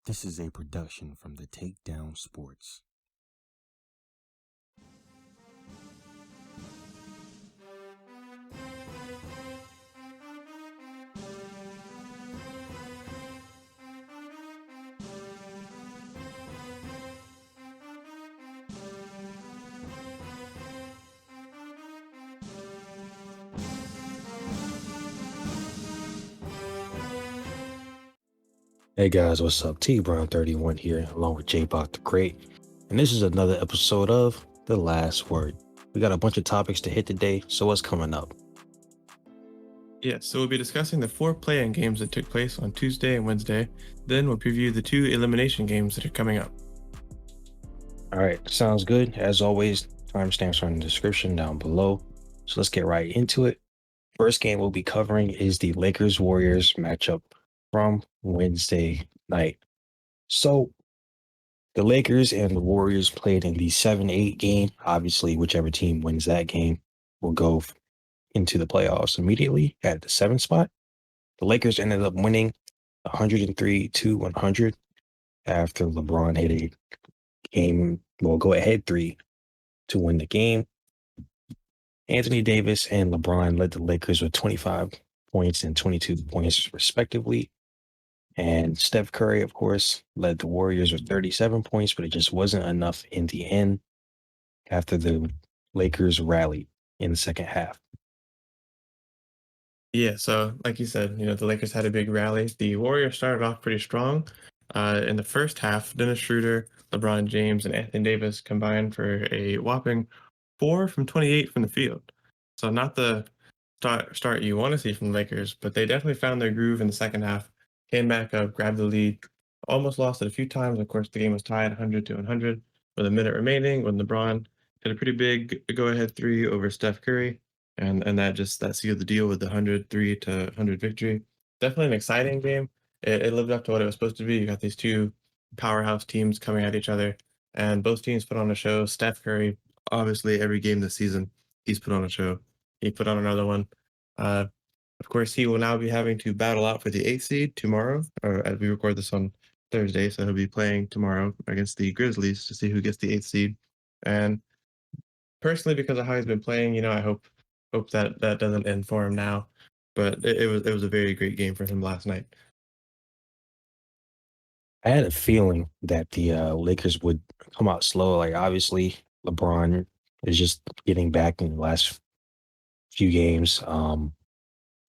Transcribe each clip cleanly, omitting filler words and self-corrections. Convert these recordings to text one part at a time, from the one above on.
This is a production from the Takedown Sports. Hey guys, what's up? T Brown 31 here, along with Jaboc the Great, and this is another episode of The Last Word. We got a bunch of topics to hit today, so what's coming up? Yeah, so we'll be discussing the 4 play-in games that took place on Tuesday and Wednesday. Then we'll preview the 2 elimination games that are coming up. All right, sounds good. As always, timestamps are in the description down below. So let's get right into it. First game we'll be covering is the Lakers-Warriors matchup from Wednesday night. So the Lakers and the Warriors played in the 7-8 game. Obviously, whichever team wins that game will go into the playoffs immediately at the 7th spot. The Lakers ended up winning 103-100 after LeBron hit a go ahead three to win the game. Anthony Davis and LeBron led the Lakers with 25 points and 22 points respectively. And Steph Curry, of course, led the Warriors with 37 points, but it just wasn't enough in the end after the Lakers rallied in the second half. Yeah, so like you said, the Lakers had a big rally. The Warriors started off pretty strong. In the first half, Dennis Schroeder, LeBron James, and Anthony Davis combined for a whopping 4 from 28 from the field. So not the start you want to see from the Lakers, but they definitely found their groove in the second half, came back up, grabbed the lead, almost lost it a few times. Of course, the game was tied 100-100 with a minute remaining when LeBron hit a pretty big go-ahead three over Steph Curry, and that sealed the deal with the 103-100 victory. Definitely an exciting game. It lived up to what it was supposed to be. You got these two powerhouse teams coming at each other, and both teams put on a show. Steph Curry, obviously, every game this season, he's put on a show. He put on another one. Uh, of course, he will now be having to battle out for the 8th seed tomorrow, or as we record this on Thursday, so he'll be playing tomorrow against the Grizzlies to see who gets the 8th seed. And personally, because of how he's been playing, I hope that that doesn't end for him now. But it was a very great game for him last night. I had a feeling that the Lakers would come out slow. Like obviously, LeBron is just getting back in the last few games.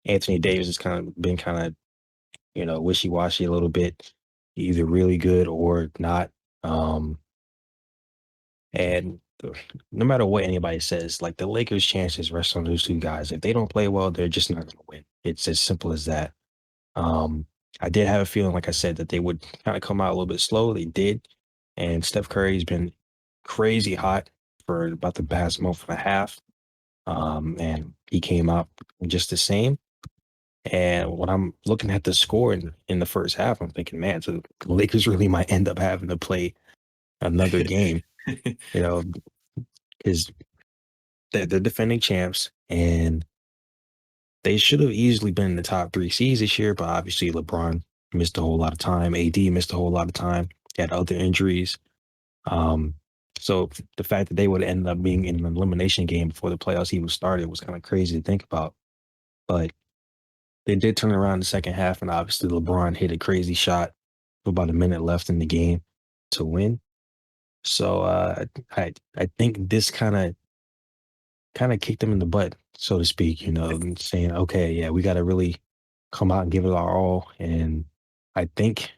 Anthony Davis has been wishy washy a little bit, either really good or not. Um, and no matter what anybody says, like the Lakers' chances rest on those two guys. If they don't play well, they're just not going to win. It's as simple as that. Um, I did have a feeling, like I said, that they would kind of come out a little bit slow. They did. And Steph Curry's been crazy hot for about the past month and a half. And he came out just the same. And when I'm looking at the score in the first half, I'm thinking, man, so the Lakers really might end up having to play another game, you know, because they're defending champs and they should have easily been in the top three seeds this year, but obviously LeBron missed a whole lot of time. AD missed a whole lot of time. He had other injuries. Um, so the fact that they would end up being in an elimination game before the playoffs even started was kind of crazy to think about. But they did turn around in the second half, and obviously LeBron hit a crazy shot with about a minute left in the game to win. So I think this kind of kicked them in the butt, so to speak, and saying, okay, yeah, we got to really come out and give it our all. And I think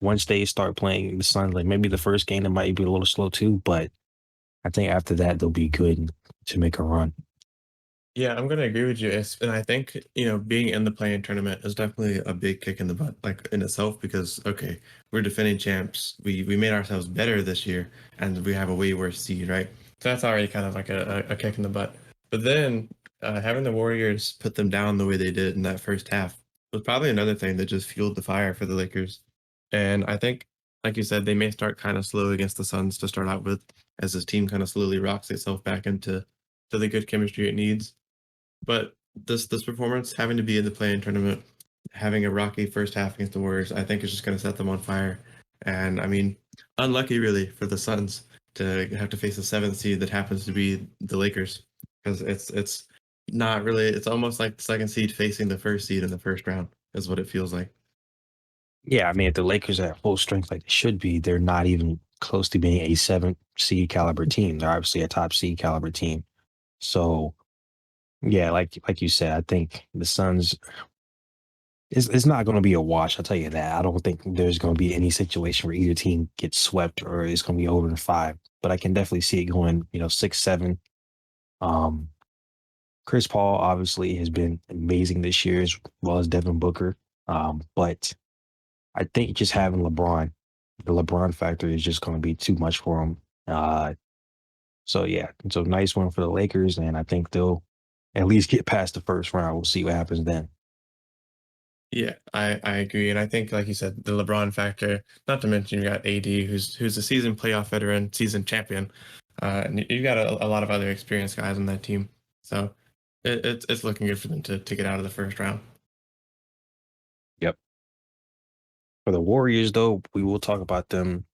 once they start playing the Suns, like maybe the first game, it might be a little slow too, but I think after that, they'll be good to make a run. Yeah, I'm gonna agree with you. And I think, being in the playing tournament is definitely a big kick in the butt, like in itself, because okay, we're defending champs. We made ourselves better this year, and we have a way worse seed, right? So that's already kind of like a kick in the butt. But then having the Warriors put them down the way they did in that first half was probably another thing that just fueled the fire for the Lakers. And I think, like you said, they may start kind of slow against the Suns to start out with, as this team kind of slowly rocks itself back into the good chemistry it needs. But this performance, having to be in the play-in tournament, having a rocky first half against the Warriors, I think is just going to set them on fire. And I mean, unlucky really for the Suns to have to face a seventh seed that happens to be the Lakers, because it's not really. It's almost like the second seed facing the first seed in the first round is what it feels like. Yeah, I mean, if the Lakers are at full strength like they should be, they're not even close to being a seventh seed caliber team. They're obviously a top seed caliber team. So yeah, like you said, I think the Suns it's not going to be a wash. I'll tell you that. I don't think there's going to be any situation where either team gets swept or it's going to be over in five. But I can definitely see it going, 6-7. Um, Chris Paul obviously has been amazing this year as well as Devin Booker. But I think just having the LeBron factor is just going to be too much for him. So yeah, it's a nice one for the Lakers, and I think they'll at least get past the first round. We'll see what happens then. Yeah, I agree, and I think, like you said, the LeBron factor. Not to mention you got AD, who's a seasoned playoff veteran, seasoned champion, and you got a lot of other experienced guys on that team. So it's looking good for them to get out of the first round. Yep. For the Warriors, though, we will talk about them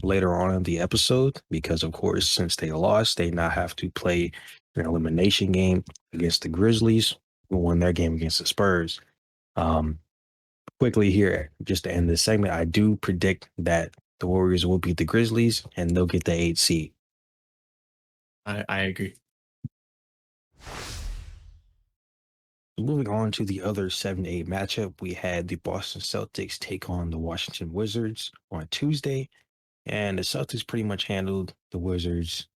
later on in the episode because, of course, since they lost, they now have to play an elimination game against the Grizzlies, who won their game against the Spurs. Um, Quickly here, just to end this segment, I do predict that the Warriors will beat the Grizzlies and they'll get the 8th seed. I agree. Moving on to the other 7-8 matchup, we had the Boston Celtics take on the Washington Wizards on Tuesday, and the Celtics pretty much handled the Wizards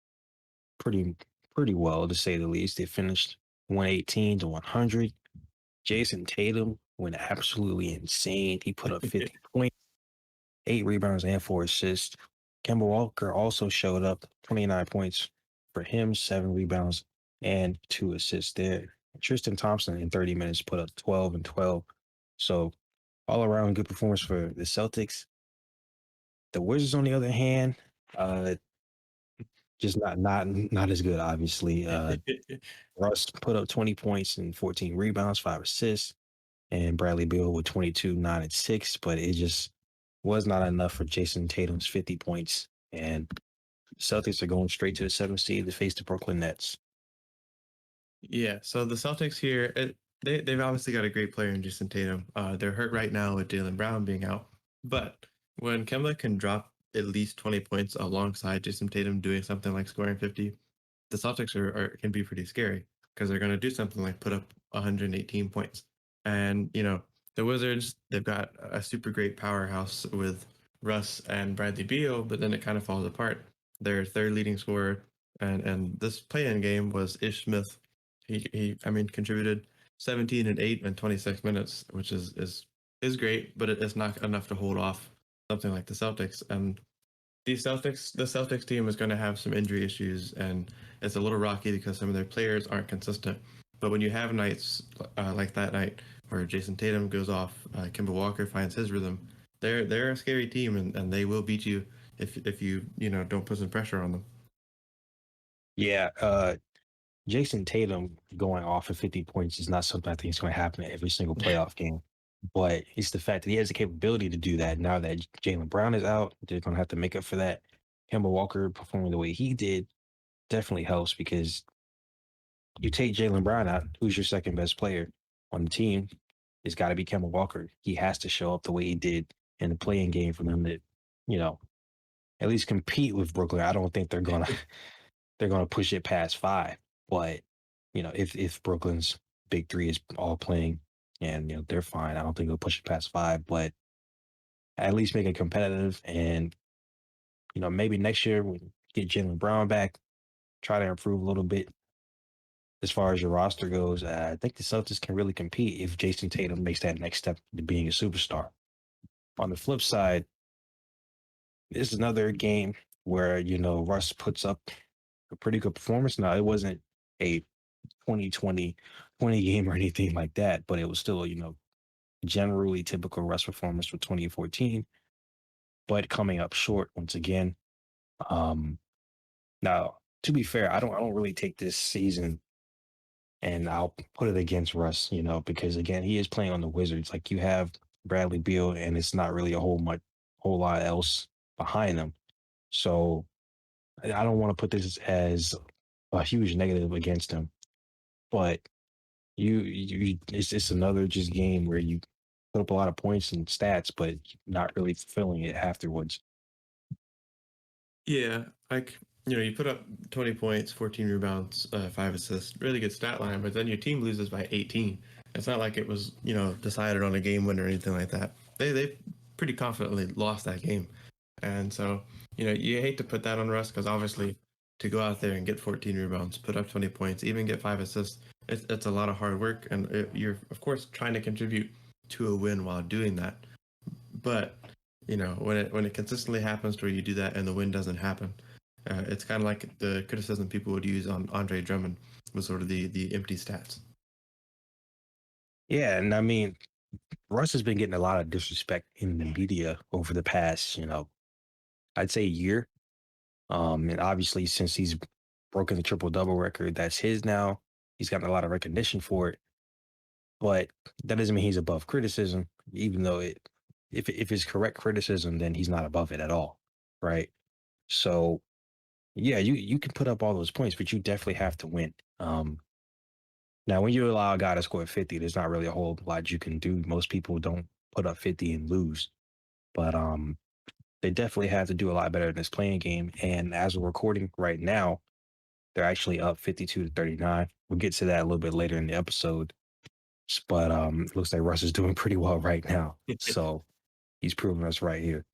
pretty pretty well, to say the least. They finished 118 to 100. Jason Tatum went absolutely insane. He put up 50 points, 8 rebounds, and 4 assists. Kemba Walker also showed up, 29 points for him, 7 rebounds, and 2 assists there. Tristan Thompson in 30 minutes put up 12 and 12. So all around good performance for the Celtics. The Wizards, on the other hand, uh, just not as good, obviously. Russ put up 20 points and 14 rebounds, 5 assists, and Bradley Beal with 22, 9, and 6. But it just was not enough for Jason Tatum's 50 points. And Celtics are going straight to the 7th seed to face the Brooklyn Nets. Yeah, so the Celtics here, they've obviously got a great player in Jason Tatum. They're hurt right now with Jaylen Brown being out, but when Kemba can drop at least 20 points alongside Jason Tatum doing something like scoring 50, the Celtics can be pretty scary because they're going to do something like put up 118 points. And the Wizards, they've got a super great powerhouse with Russ and Bradley Beal, but then it kind of falls apart. Their third leading scorer and this play-in game was Ish Smith. He I mean contributed 17 and 8 in 26 minutes, which is great, but it's not enough to hold off something like the Celtics. And the Celtics team is going to have some injury issues, and it's a little rocky because some of their players aren't consistent. But when you have nights like that night where Jason Tatum goes off, Kemba Walker finds his rhythm, they're a scary team, and they will beat you if you don't put some pressure on them. Yeah, Jason Tatum going off of 50 points is not something I think is going to happen in every single playoff game. But it's the fact that he has the capability to do that. Now that Jaylen Brown is out, they're going to have to make up for that. Kemba Walker performing the way he did definitely helps because you take Jaylen Brown out, who's your second best player on the team? It's got to be Kemba Walker. He has to show up the way he did in the playing game for them to, you know, at least compete with Brooklyn. I don't think they're gonna push it past five. But if Brooklyn's big three is all playing and they're fine, I don't think they'll push it past five. But at least make it competitive, and maybe next year we get Jalen Brown back, try to improve a little bit as far as your roster goes. I think the Celtics can really compete if Jason Tatum makes that next step to being a superstar. On the flip side, this is another game where Russ puts up a pretty good performance. Now it wasn't a 2020 game or anything like that, but it was still generally typical Russ performance for 2014, but coming up short once again. Um, Now, to be fair, I don't really take this season and I'll put it against Russ, because again, he is playing on the Wizards. Like you have Bradley Beal, and it's not really a whole lot else behind them. So I don't want to put this as a huge negative against him, but it's another just game where you put up a lot of points and stats, but not really fulfilling it afterwards. Yeah, like you put up 20 points, 14 rebounds, 5 assists, really good stat line, but then your team loses by 18. It's not like it was decided on a game win or anything like that. They pretty confidently lost that game, and so you hate to put that on Russ because obviously to go out there and get 14 rebounds, put up 20 points, even get 5 assists, it's a lot of hard work, and you're of course trying to contribute to a win while doing that. But when it consistently happens to where you do that and the win doesn't happen, it's kind of like the criticism people would use on Andre Drummond was sort of the empty stats. Yeah, and I mean, Russ has been getting a lot of disrespect in the media over the past, I'd say year. And obviously, since he's broken the triple double record, that's his now. He's gotten a lot of recognition for it, but that doesn't mean he's above criticism. Even though if it's correct criticism, then he's not above it at all, right? So yeah, you can put up all those points, but you definitely have to win. Now, when you allow a guy to score 50, there's not really a whole lot you can do. Most people don't put up 50 and lose, but they definitely have to do a lot better in this playing game. And as we're recording right now, they're actually up 52-39. We'll get to that a little bit later in the episode. But it looks like Russ is doing pretty well right now. So he's proving us right here.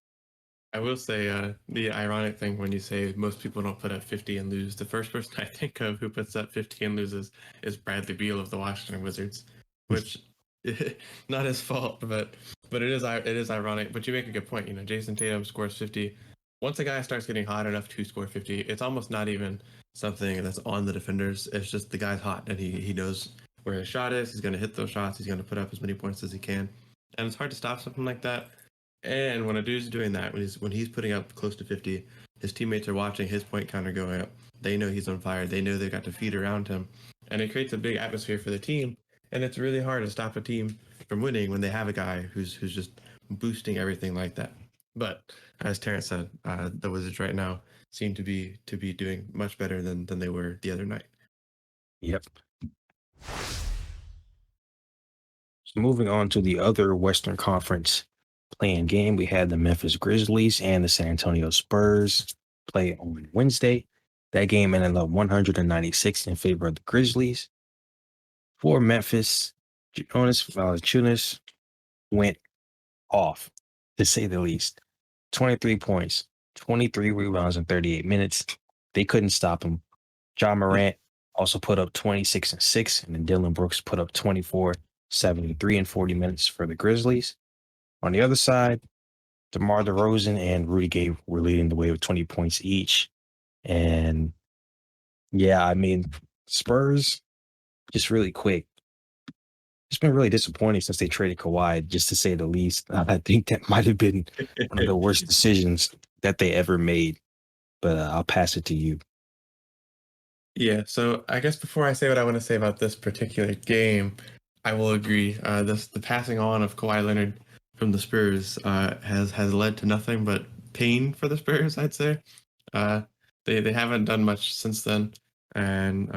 I will say the ironic thing when you say most people don't put up 50 and lose, the first person I think of who puts up 50 and loses is Bradley Beal of the Washington Wizards, which not his fault, but it is ironic. But you make a good point. Jason Tatum scores 50. Once a guy starts getting hot enough to score 50, it's almost not even something that's on the defenders. It's just the guy's hot and he knows where his shot is. He's going to hit those shots. He's going to put up as many points as he can, and it's hard to stop something like that. And when a dude's doing that, when he's putting up close to 50, his teammates are watching his point counter going up. They know he's on fire. They know they've got to feed around him, and it creates a big atmosphere for the team. And it's really hard to stop a team from winning when they have a guy who's just boosting everything like that. But as Terrence said, the Wizards right now seem to be doing much better than they were the other night. Yep. So moving on to the other Western Conference playing game, we had the Memphis Grizzlies and the San Antonio Spurs play on Wednesday. That game ended up 196 in favor of the Grizzlies. For Memphis, Jonas Valanciunas went off, to say the least. 23 points, 23 rebounds in 38 minutes. They couldn't stop him. John Morant also put up 26 and 6, and then Dylan Brooks put up 24, 73 in 40 minutes for the Grizzlies. On the other side, DeMar DeRozan and Rudy Gay were leading the way with 20 points each. And yeah, I mean, Spurs, just really quick, it's been really disappointing since they traded Kawhi, just to say the least. I think that might have been one of the worst decisions that they ever made. But I'll pass it to you. Yeah, so I guess before I say what I want to say about this particular game, I will agree. The passing on of Kawhi Leonard from the Spurs has led to nothing but pain for the Spurs, I'd say. They haven't done much since then, and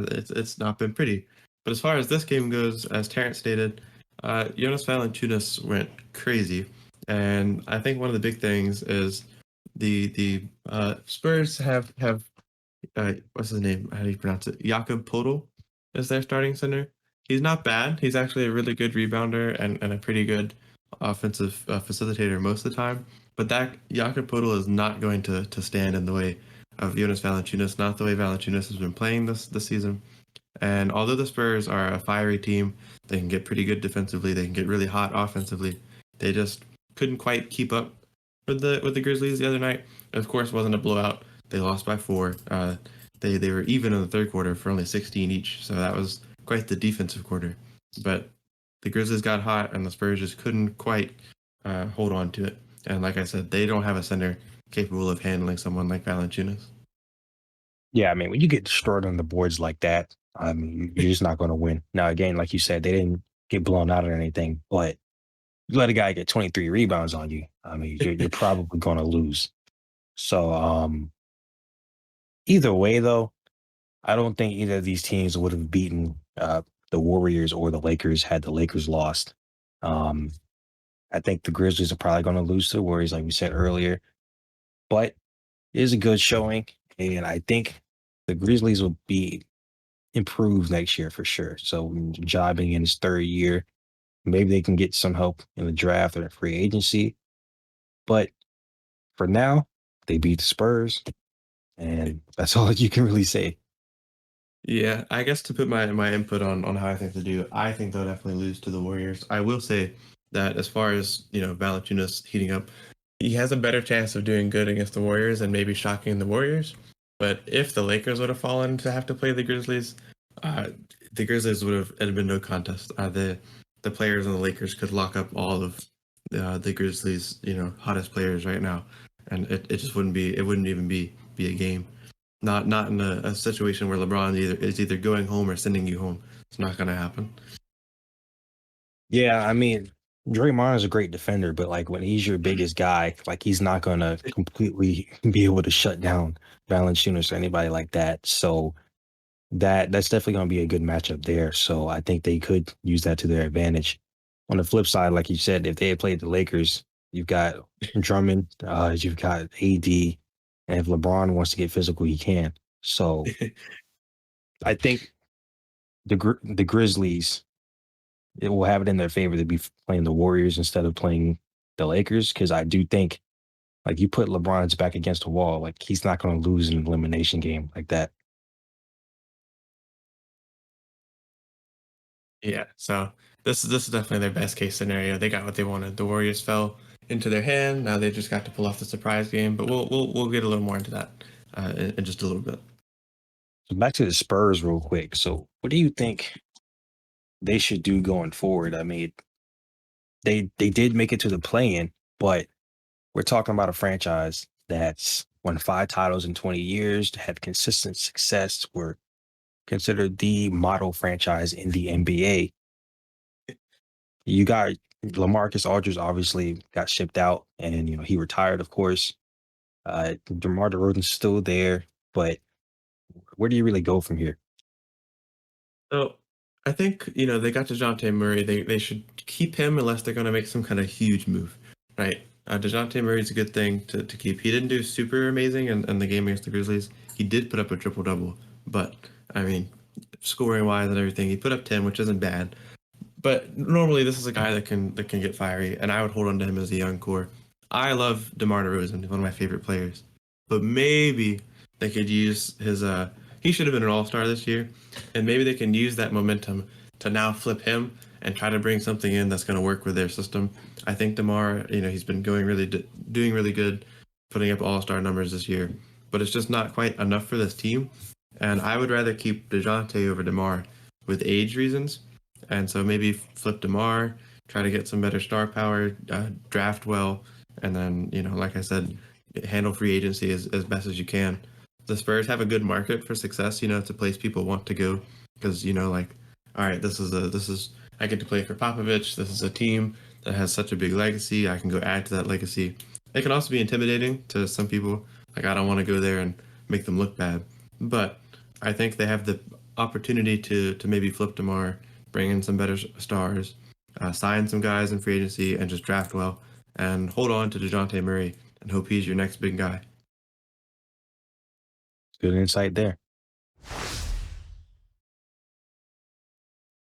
it's not been pretty. But as far as this game goes, as Terrence stated, Jonas Valanciunas went crazy, and I think one of the big things is the Spurs have what's his name? How do you pronounce it? Jakob Podol is their starting center. He's not bad. He's actually a really good rebounder and a pretty good offensive facilitator most of the time. But that Jakob Podol is not going to stand in the way of Jonas Valanciunas, not the way Valanciunas has been playing this season. And although the Spurs are a fiery team, they can get pretty good defensively. They can get really hot offensively. They just couldn't quite keep up with the Grizzlies the other night. It, of course, wasn't a blowout. They lost by 4. They were even in the third quarter for only 16 each, so that was quite the defensive quarter. But the Grizzlies got hot, and the Spurs just couldn't quite hold on to it. And like I said, they don't have a center capable of handling someone like Valanciunas. Yeah, I mean, when you get destroyed on the boards like that, I mean, you're just not going to win. Now, again, like you said, they didn't get blown out or anything, but you let a guy get 23 rebounds on you. I mean, you're probably going to lose. So, either way, though, I don't think either of these teams would have beaten the Warriors or the Lakers had the Lakers lost. Um, I think the Grizzlies are probably going to lose to the Warriors, like we said earlier, but it is a good showing, and I think the Grizzlies will be improved next year for sure. So, jobbing in his third year, maybe they can get some help in the draft or free agency. But for now, they beat the Spurs, and that's all you can really say. Yeah, I guess to put my input on how I think they do, I think they'll definitely lose to the Warriors. I will say that as far as Valanciunas heating up, he has a better chance of doing good against the Warriors and maybe shocking the Warriors. But if the Lakers would have fallen to have to play uh, the Grizzlies would have it'd been no contest. The players on the Lakers could lock up all of the Grizzlies, hottest players right now, and it just wouldn't even be a game. Not in a situation where LeBron is either going home or sending you home. It's not going to happen. Yeah, I mean, Draymond is a great defender, but like when he's your biggest guy, like he's not gonna completely be able to shut down Valanciunas or anybody like that. So that's definitely gonna be a good matchup there. So I think they could use that to their advantage. On the flip side, like you said, if they had played the Lakers, you've got Drummond, you've got AD, and if LeBron wants to get physical, he can. So I think the Grizzlies it will have it in their favor to be playing the Warriors instead of playing the Lakers because I do think like you put LeBron's back against the wall, like he's not going to lose an elimination game like that. Yeah, so this is definitely their best case scenario. They got what they wanted. The Warriors fell into their hand. Now they just got to pull off the surprise game. But we'll get a little more into that in just a little bit. So back to the Spurs real quick. So what do you think they should do going forward? I mean, they did make it to the play-in, but we're talking about a franchise that's won 5 titles in 20 years, had consistent success, were considered the model franchise in the NBA. You got LaMarcus Aldridge obviously got shipped out and he retired, of course. DeMar DeRozan's still there, but where do you really go from here? So I think they got Dejounte Murray. They should keep him unless they're going to make some kind of huge move, right? Dejounte Murray's a good thing to keep. He didn't do super amazing in the game against the Grizzlies. He did put up a triple double, but I mean, scoring wise and everything, he put up 10, which isn't bad. But normally, this is a guy that can get fiery, and I would hold on to him as a young core. I love DeMar DeRozan, he's one of my favorite players. But maybe they could use his. He should have been an All Star this year, and maybe they can use that momentum to now flip him and try to bring something in that's going to work with their system. I think DeMar, he's been doing really good, putting up All Star numbers this year, but it's just not quite enough for this team. And I would rather keep Dejounte over DeMar with age reasons. And so maybe flip DeMar, try to get some better star power, draft well, and then, like I said, handle free agency as best as you can. The Spurs have a good market for success, it's a place people want to go because, like, all right, I get to play for Popovich. This is a team that has such a big legacy. I can go add to that legacy. It can also be intimidating to some people. Like, I don't want to go there and make them look bad. But I think they have the opportunity to maybe flip DeMar, bring in some better stars, sign some guys in free agency, and just draft well and hold on to DeJounte Murray and hope he's your next big guy. Good insight there.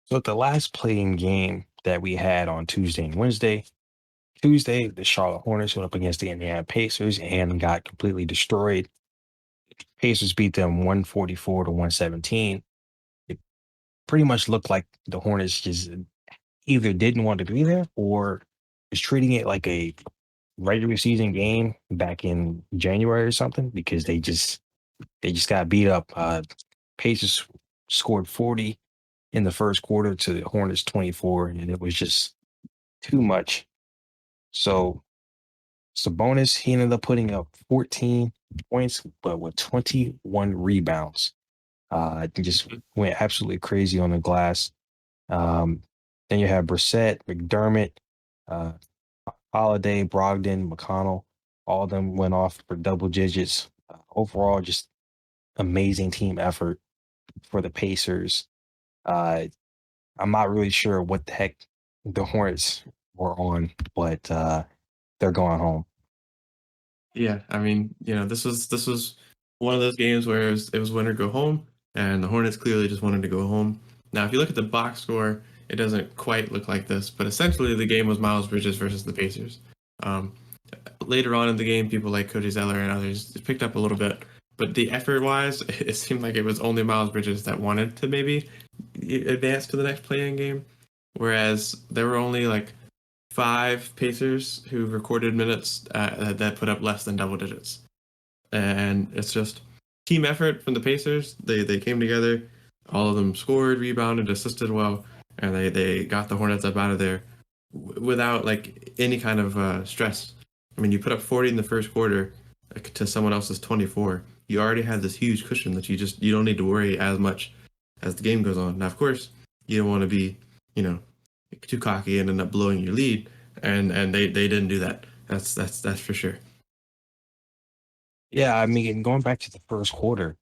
So at the last playing game that we had on Tuesday and Wednesday, Tuesday, the Charlotte Hornets went up against the Indiana Pacers and got completely destroyed. Pacers beat them 144 to 117. It pretty much looked like the Hornets just either didn't want to be there or was treating it like a regular season game back in January or something because they just got beat up. Pacers scored 40 in the first quarter to the Hornets 24, and it was just too much. So Sabonis, he ended up putting up 14 points, but with 21 rebounds. Just went absolutely crazy on the glass. Um, then you have Brissett, McDermott, uh, Holiday, Brogdon, McConnell. All of them went off for double digits. Overall, just amazing team effort for the Pacers. Uh, I'm not really sure what the heck the Hornets were on, but they're going home. Yeah, I mean, this was one of those games where it was win or go home, and the Hornets clearly just wanted to go home. Now, if you look at the box score, it doesn't quite look like this, but essentially the game was Miles Bridges versus the Pacers. Um, Later on in the game, people like Cody Zeller and others picked up a little bit, but the effort wise, it seemed like it was only Miles Bridges that wanted to maybe advance to the next play-in game, whereas there were only like five Pacers who recorded minutes that put up less than double digits, and it's just team effort from the Pacers. They came together, all of them scored, rebounded, assisted well, and they got the Hornets up out of there without like any kind of stress. I mean, you put up 40 in the first quarter to someone else's 24. You already have this huge cushion that you don't need to worry as much as the game goes on. Now, of course, you don't want to be, you know, too cocky and end up blowing your lead, and they didn't do that. That's for sure. Yeah, I mean, going back to the first quarter,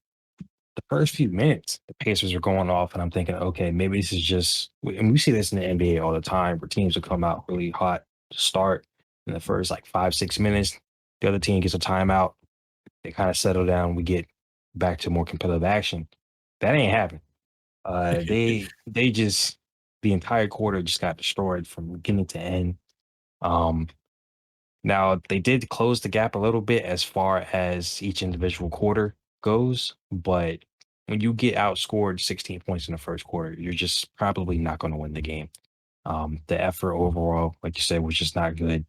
the first few minutes, the Pacers are going off, and I'm thinking, okay, maybe this is just, and we see this in the NBA all the time, where teams will come out really hot to start in the first like 5, 6 minutes. The other team gets a timeout. They kind of settle down. We get back to more competitive action. That ain't happening. They just the entire quarter just got destroyed from beginning to end. Um, Now they did close the gap a little bit as far as each individual quarter goes, but when you get outscored 16 points in the first quarter, you're just probably not going to win the game. The effort overall, like you said, was just not good.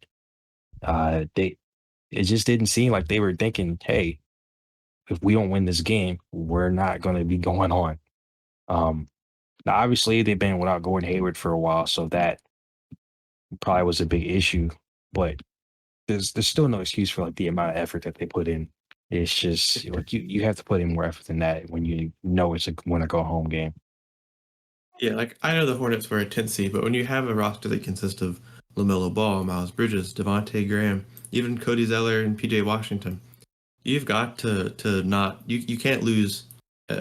They It just didn't seem like they were thinking, "Hey, if we don't win this game, we're not going to be going on." Um, Now, obviously, they've been without Gordon Hayward for a while, so that probably was a big issue. But there's still no excuse for like the amount of effort that they put in. It's just like you have to put in more effort than that when you know it's a win or go home game. Yeah, like I know the Hornets were a 10th seed, but when you have a roster that consists of LaMelo Ball, Miles Bridges, Devontae Graham, even Cody Zeller and PJ Washington, you've got to not you can't lose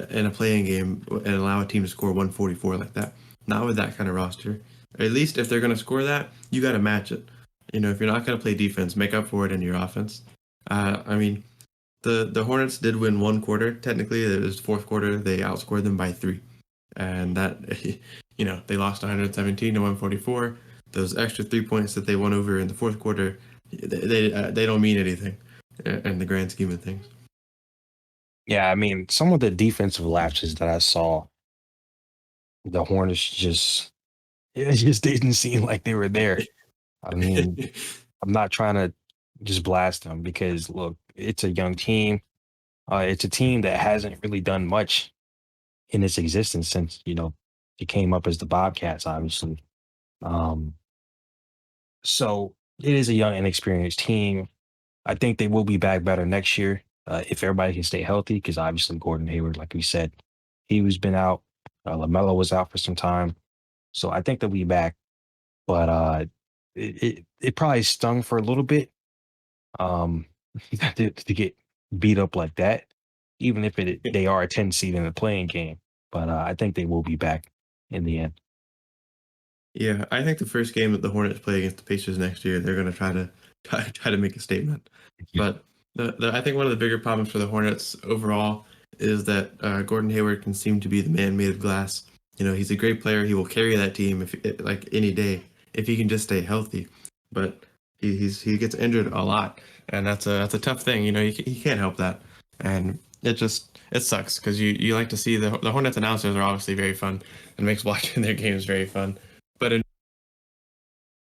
in a playing game and allow a team to score 144 like that. Not with that kind of roster. Or at least if they're going to score that, you got to match it. If you're not going to play defense, make up for it in your offense. I mean, the Hornets did win one quarter. Technically, it was fourth quarter. They outscored them by 3, and that they lost 117 to 144. Those extra 3 points that they won over in the fourth quarter, they don't mean anything in the grand scheme of things. Yeah, I mean, some of the defensive lapses that I saw, the Hornets just it just didn't seem like they were there. I mean, I'm not trying to just blast them because look, it's a young team. It's a team that hasn't really done much in its existence since it came up as the Bobcats, obviously. Um, so it is a young, inexperienced team. I think they will be back better next year if everybody can stay healthy. Because obviously Gordon Hayward, like we said, he was been out. Lamelo was out for some time, so I think they'll be back. But it probably stung for a little bit um, to get beat up like that, even if they are a 10 seed in the playing game. But I think they will be back in the end. Yeah, I think the first game that the Hornets play against the Pacers next year, they're going to try to make a statement. But I think one of the bigger problems for the Hornets overall is that Gordon Hayward can seem to be the man made of glass. He's a great player. He will carry that team if like any day if he can just stay healthy. But he gets injured a lot, and that's a tough thing. He can't help that, and it sucks because you like to see the Hornets announcers are obviously very fun and makes watching their games very fun. But in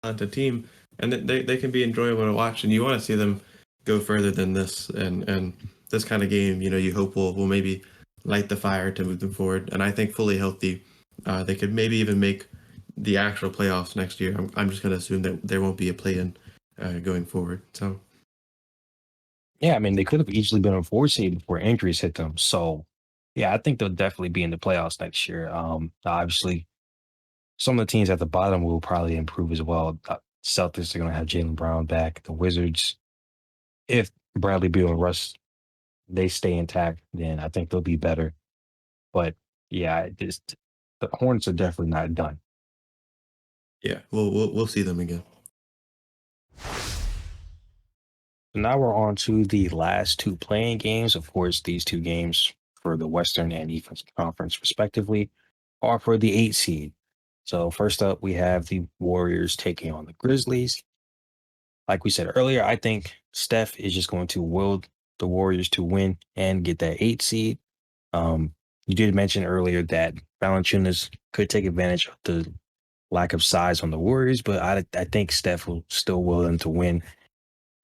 a team, and they can be enjoyable to watch, and you want to see them go further than this, and this kind of game, you hope will maybe light the fire to move them forward. And I think fully healthy, they could maybe even make the actual playoffs next year. I'm just going to assume that there won't be a play-in going forward. So Yeah, I mean, they could have easily been a 4 seed before injuries hit them. So Yeah, I think they'll definitely be in the playoffs next year. Obviously, some of the teams at the bottom will probably improve as well. Celtics are going to have Jalen Brown back. The Wizards, if Bradley Beal and Russ they stay intact, then I think they'll be better. But yeah, the Hornets are definitely not done. Yeah, we'll see them again. So now we're on to the last two playing games. Of course, these two games for the Western and Eastern Conference, respectively, are for the 8 seed. So first up, we have the Warriors taking on the Grizzlies. Like we said earlier, I think Steph is just going to will the Warriors to win and get that 8 seed. You did mention earlier that Valanciunas could take advantage of the lack of size on the Warriors, but I think Steph will still will them to win.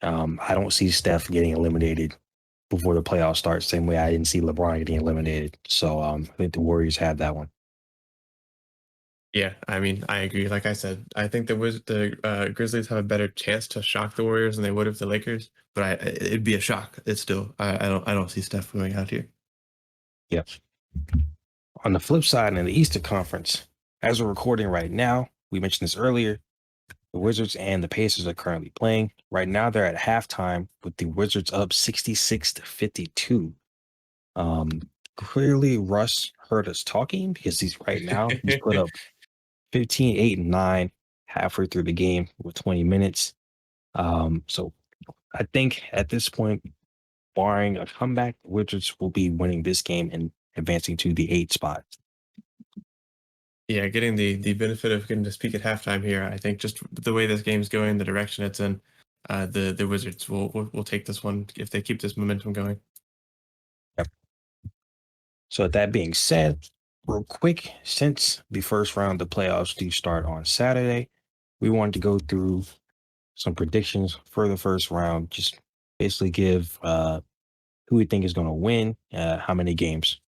I don't see Steph getting eliminated before the playoffs start, same way I didn't see LeBron getting eliminated. So I think the Warriors have that one. Yeah, I mean, I agree. Like I said, I think the Grizzlies have a better chance to shock the Warriors than they would if the Lakers. But it'd be a shock. It's still I don't see Steph going out here. Yep. On the flip side, in the Eastern Conference, as we're recording right now, we mentioned this earlier, the Wizards and the Pacers are currently playing. Right now, they're at halftime with the Wizards up 66-52. Clearly, Russ heard us talking because he's put up 15, 8, and 9 halfway through the game with 20 minutes. So I think at this point, barring a comeback, the Wizards will be winning this game and advancing to the 8 spot. Yeah, getting the benefit of getting to speak at halftime here. I think just the way this game's going, the direction it's in, the Wizards will take this one if they keep this momentum going. Yep. So, with that being said, real quick, since the first round of the playoffs do start on Saturday, we wanted to go through some predictions for the first round. Just basically give who we think is going to win, how many games.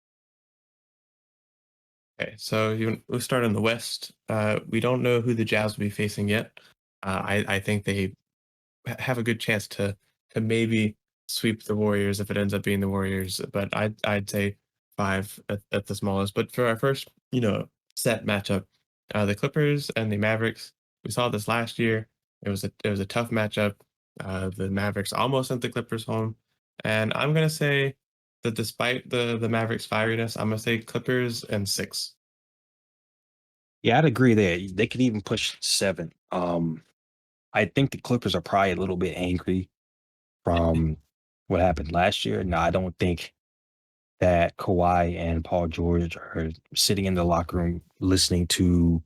Okay, so we'll start in the West. We don't know who the Jazz will be facing yet. I think they have a good chance to maybe sweep the Warriors if it ends up being the Warriors. But I'd say five at the smallest. But for our first, set matchup, the Clippers and the Mavericks. We saw this last year. It was a tough matchup. The Mavericks almost sent the Clippers home, and I'm gonna say that despite the Mavericks' fieriness, I'm gonna say Clippers and six. Yeah, I'd agree there. They could even push 7. I think the Clippers are probably a little bit angry from what happened last year. Now, I don't think that Kawhi and Paul George are sitting in the locker room listening to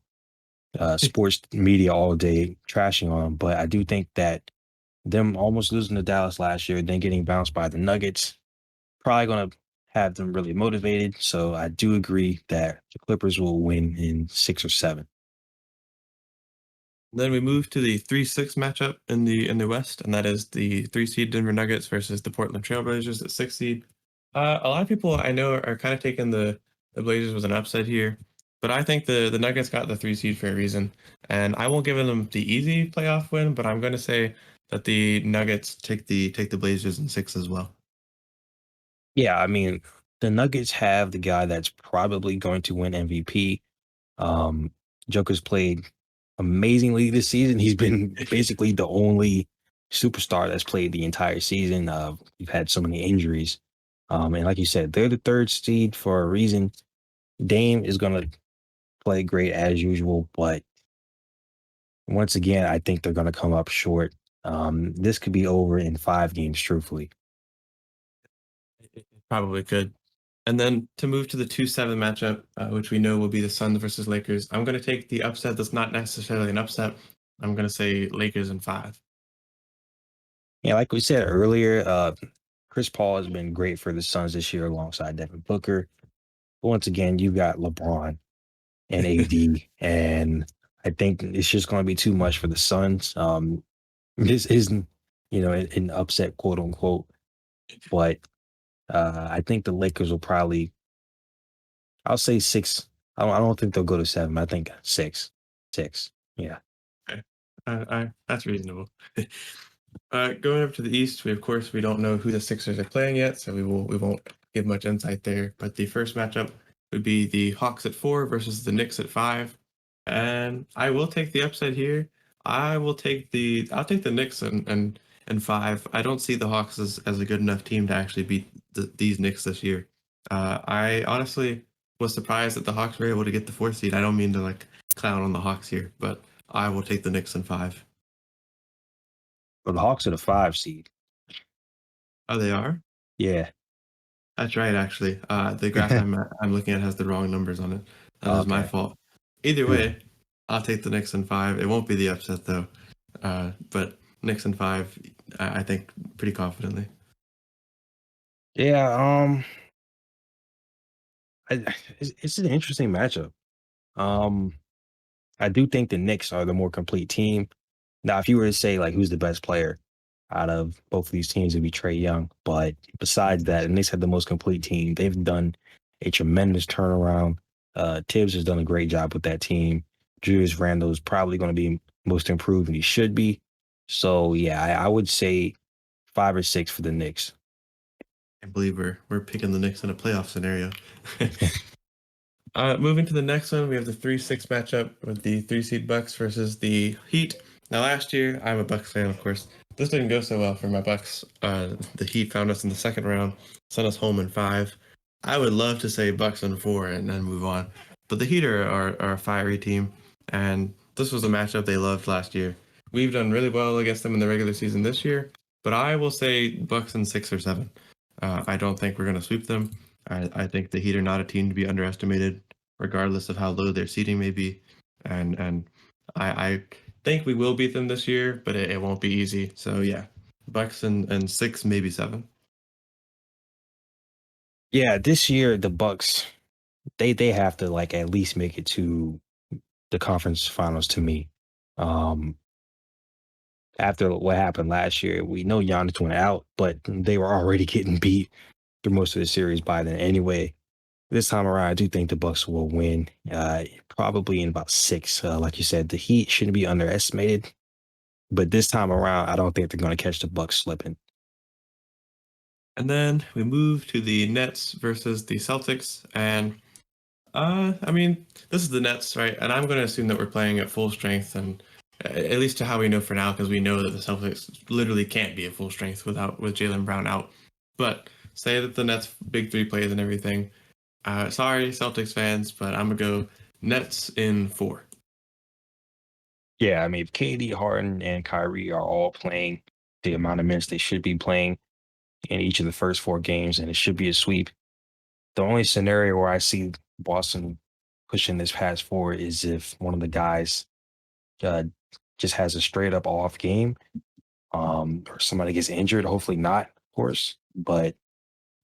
sports media all day trashing on them. But I do think that them almost losing to Dallas last year, then getting bounced by the Nuggets, probably going to have them really motivated. So I do agree that the Clippers will win in 6 or 7. Then we move to the 3-6 matchup in the West, and that is the 3 seed Denver Nuggets versus the Portland Trailblazers at 6 seed. A lot of people I know are kind of taking the Blazers with an upset here, but I think the Nuggets got the 3 seed for a reason, and I won't give them the easy playoff win, but I'm going to say that the Nuggets take the Blazers in 6 as well. Yeah, I mean, the Nuggets have the guy that's probably going to win MVP. Um, Joker's played amazingly this season. He's been basically the only superstar that's played the entire season. We've had so many injuries. And like you said, they're the 3rd seed for a reason. Dame is going to play great as usual, but once again, I think they're going to come up short. This could be over in 5 games, truthfully. It probably could. And then to move to the 2-7 matchup, which we know will be the Suns versus Lakers, I'm going to take the upset that's not necessarily an upset. I'm going to say Lakers in 5. Yeah, like we said earlier, Chris Paul has been great for the Suns this year alongside Devin Booker. But once again, you got LeBron and AD, and I think it's just going to be too much for the Suns. This isn't, an upset, quote unquote, but I think the Lakers will probably, I'll say 6. I don't think they'll go to 7. I think 6, 6. Yeah. Okay. That's reasonable. Going up to the East, we of course we don't know who the Sixers are playing yet, so we won't give much insight there. But the first matchup would be the Hawks at 4 versus the Knicks at 5. And I will take the upset here. I'll take the Knicks and 5. I don't see the Hawks as a good enough team to actually beat these Knicks this year. I honestly was surprised that the Hawks were able to get the 4th seed. I don't mean to like clown on the Hawks here, but I will take the Knicks in 5. But the Hawks are the 5 seed. Oh, they are? Yeah. That's right, actually. The graph I'm looking at has the wrong numbers on it. That is my Okay. fault. Either way, I'll take the Knicks in 5. It won't be the upset though. But Knicks in 5, I think pretty confidently. Yeah. It's an interesting matchup. Um, I do think the Knicks are the more complete team. Now, if you were to say like who's the best player out of both of these teams, it'd be Trae Young. But besides that, the Knicks have the most complete team. They've done a tremendous turnaround. Tibbs has done a great job with that team. Julius Randle's probably going to be most improved, and he should be. So yeah, I would say 5 or 6 for the Knicks. I believe we're picking the Knicks in a playoff scenario. Moving to the next one, we have the 3-6 matchup with the 3 seed Bucks versus the Heat. Now, last year, I'm a Bucks fan, of course. This didn't go so well for my Bucks. The Heat found us in the second round, sent us home in 5. I would love to say Bucks in 4 and then move on, but the Heat are a fiery team, and this was a matchup they loved last year. We've done really well against them in the regular season this year, but I will say Bucks in 6 or 7. I don't think we're going to sweep them. I think the Heat are not a team to be underestimated, regardless of how low their seeding may be. And I think we will beat them this year, but it won't be easy. So yeah, Bucks and 6, maybe 7. Yeah, this year the Bucks they have to like at least make it to the conference finals to me. Um, After what happened last year, we know Giannis went out, but they were already getting beat through most of the series by then anyway. This time around, I do think the Bucks will win, probably in about 6. Like you said, the Heat shouldn't be underestimated, but this time around, I don't think they're going to catch the Bucks slipping. And then we move to the Nets versus the Celtics. And I mean, this is the Nets, right? And I'm going to assume that we're playing at full strength, and at least to how we know for now, because we know that the Celtics literally can't be at full strength with Jaylen Brown out. But say that the Nets big 3 plays and everything. Sorry, Celtics fans, but I'm gonna go Nets in 4. Yeah, I mean, if KD, Harden, and Kyrie are all playing the amount of minutes they should be playing in each of the first 4 games, and it should be a sweep. The only scenario where I see Boston pushing this past 4 is if one of the guys uh, just has a straight up off game, or somebody gets injured. Hopefully not, of course, but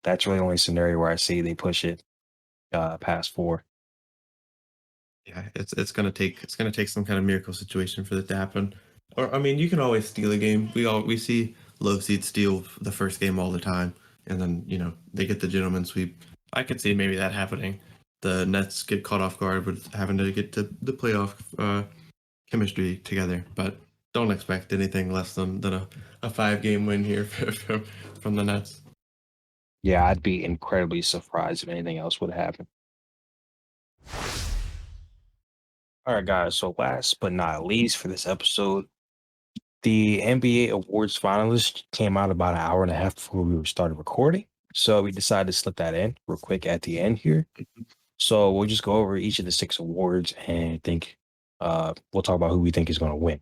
that's really the only scenario where I see they push it past 4. Yeah, it's gonna take some kind of miracle situation for that to happen. Or I mean, you can always steal a game. We see low seeds steal the first game all the time, and then they get the gentleman sweep. I could see maybe that happening. The Nets get caught off guard with having to get to the playoff chemistry together, but don't expect anything less than a 5-game win here from the Nets. Yeah, I'd be incredibly surprised if anything else would happen. All right, guys. So last but not least for this episode, the NBA awards finalists came out about an hour and a half before we started recording. So we decided to slip that in real quick at the end here. So we'll just go over each of the 6 awards and think we'll talk about who we think is going to win.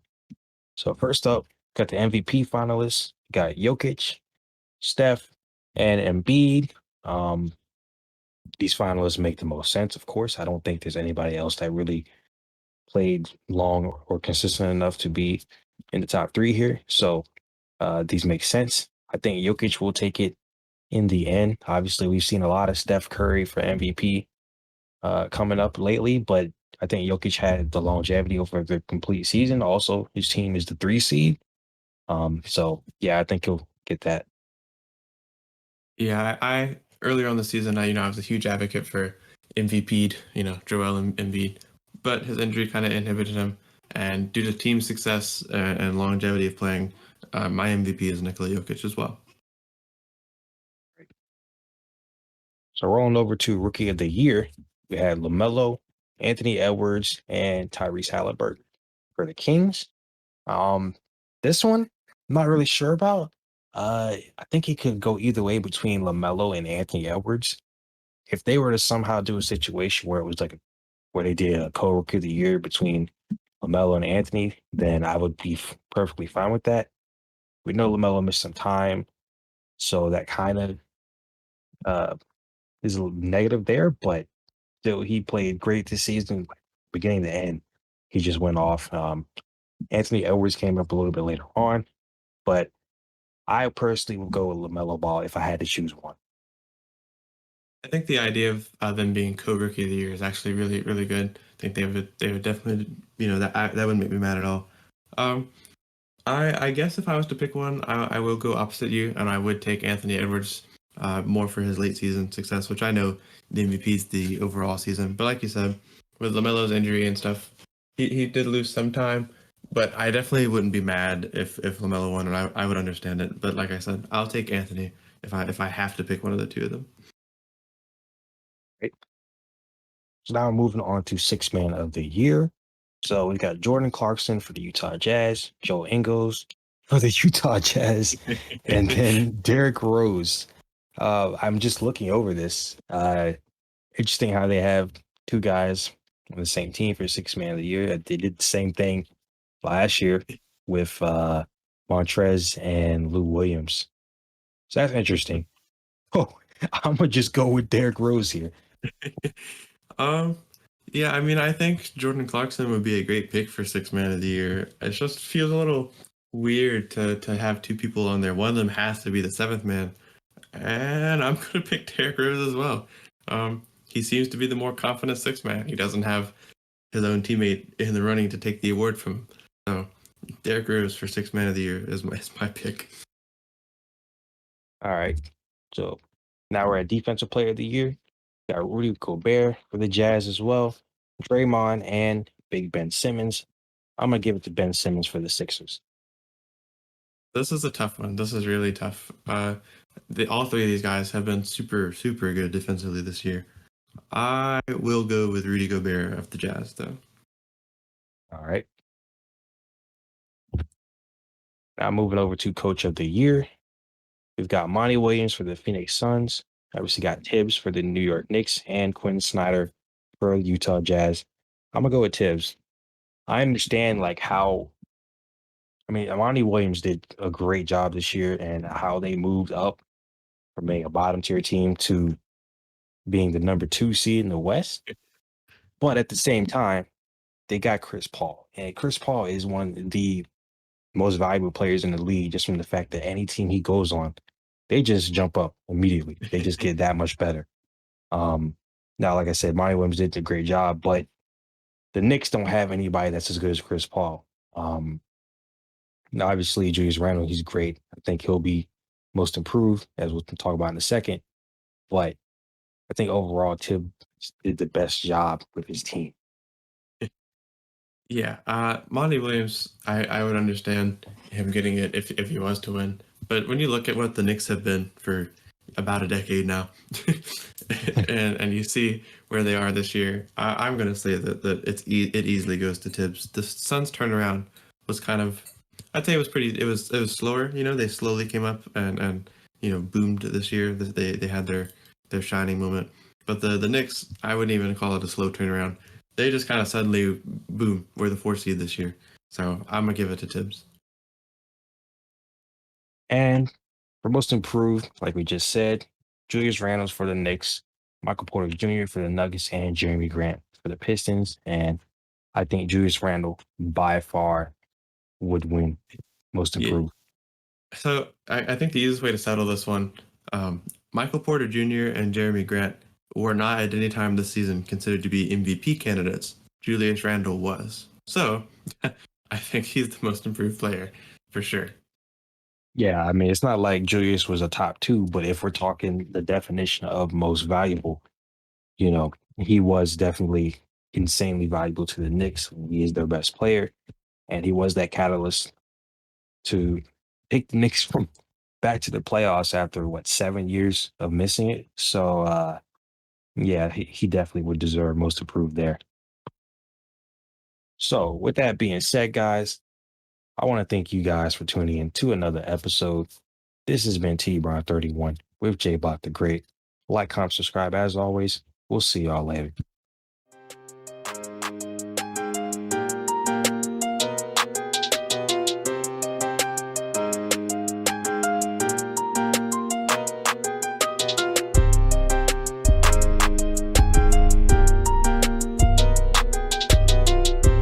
So first up, got the MVP finalists. Got Jokic, Steph, and Embiid. These finalists make the most sense, of course. I don't think there's anybody else that really played long or consistent enough to be in the top 3 here. So these make sense. I think Jokic will take it in the end. Obviously, we've seen a lot of Steph Curry for MVP coming up lately, but I think Jokic had the longevity over the complete season. Also, his team is the 3 seed. So yeah, I think he'll get that. Yeah, I earlier on the season, I was a huge advocate for MVP'd, Joel Embiid, but his injury kind of inhibited him. And due to team success and longevity of playing, my MVP is Nikola Jokic as well. So rolling over to Rookie of the Year, we had LaMelo, Anthony Edwards, and Tyrese Halliburton for the Kings. Um, this one, I'm not really sure about. I think it could go either way between LaMelo and Anthony Edwards. If they were to somehow do a situation where it was like where they did a co-rookie of the year between LaMelo and Anthony, then I would be perfectly fine with that. We know LaMelo missed some time, so that kind of uh, is a little negative there, but still, he played great this season, beginning to end. He just went off. Anthony Edwards came up a little bit later on, but I personally would go with LaMelo Ball if I had to choose one. I think the idea of them being co-rookie of the year is actually really, really good. I think they would definitely, that wouldn't make me mad at all. Um, I guess if I was to pick one, I will go opposite you, and I would take Anthony Edwards more for his late season success, which I know the MVP is the overall season. But like you said, with LaMelo's injury and stuff, he did lose some time. But I definitely wouldn't be mad if LaMelo won, and I would understand it. But like I said, I'll take Anthony if I have to pick one of the two of them. Right? So now moving on to Six Man of the Year. So we got Jordan Clarkson for the Utah Jazz, Joe Ingles for the Utah Jazz, and then Derrick Rose. I'm just looking over this. Interesting how they have two guys on the same team for Six Man of the Year. They did the same thing last year with Montrez and Lou Williams. So that's interesting. Oh, I'm gonna just go with Derrick Rose here. Um, yeah, I mean, I think Jordan Clarkson would be a great pick for Six Man of the Year. It just feels a little weird to have two people on there. One of them has to be the seventh man, and I'm gonna pick Derrick Rose as well. He seems to be the more confident six man. He doesn't have his own teammate in the running to take the award from him. So Derrick Rose for Six Man of the Year is my pick. All right. So now we're at Defensive Player of the Year. Got Rudy Gobert for the Jazz as well, Draymond and Big Ben Simmons. I'm gonna give it to Ben Simmons for the Sixers. This is a tough one. This is really tough. All three of these guys have been super, super good defensively this year. I will go with Rudy Gobert of the Jazz, though. All right. Now moving over to Coach of the Year. We've got Monty Williams for the Phoenix Suns. Obviously got Tibbs for the New York Knicks and Quinn Snyder for the Utah Jazz. I'm gonna go with Tibbs. I understand like how Monty Williams did a great job this year and how they moved up from being a bottom tier team to being the number 2 seed in the West. But at the same time, they got Chris Paul. And Chris Paul is one of the most valuable players in the league just from the fact that any team he goes on, they just jump up immediately. They just get that much better. Now, like I said, Monty Williams did a great job, but the Knicks don't have anybody that's as good as Chris Paul. Now, obviously, Julius Randle, he's great. I think he'll be most improved, as we'll talk about in a second. But I think overall, Tibbs did the best job with his team. Yeah, Monty Williams, I would understand him getting it if he was to win. But when you look at what the Knicks have been for about a decade now, and you see where they are this year, I'm going to say that it easily goes to Tibbs. The Suns' turnaround was kind of, I'd say it was slower. They slowly came up and boomed this year. They had their shining moment. But the Knicks, I wouldn't even call it a slow turnaround. They just kind of suddenly, boom, we're the 4th seed this year. So I'm going to give it to Tibbs. And for most improved, like we just said, Julius Randle for the Knicks, Michael Porter Jr. for the Nuggets, and Jeremy Grant for the Pistons. And I think Julius Randle by far would win most improved. Yeah. So I think the easiest way to settle this one, Michael Porter Jr. and Jeremy Grant were not at any time this season considered to be MVP candidates. Julius Randle was. So I think he's the most improved player for sure. Yeah, it's not like Julius was a top 2, but if we're talking the definition of most valuable, he was definitely insanely valuable to the Knicks. He is their best player, and he was that catalyst to take the Knicks from back to the playoffs after what 7 years of missing it. So yeah, he definitely would deserve most improved there. So with that being said, guys, I want to thank you guys for tuning in to another episode. This has been T Brown 31 with Jaboc the Great. Like, comment, subscribe as always. We'll see y'all later.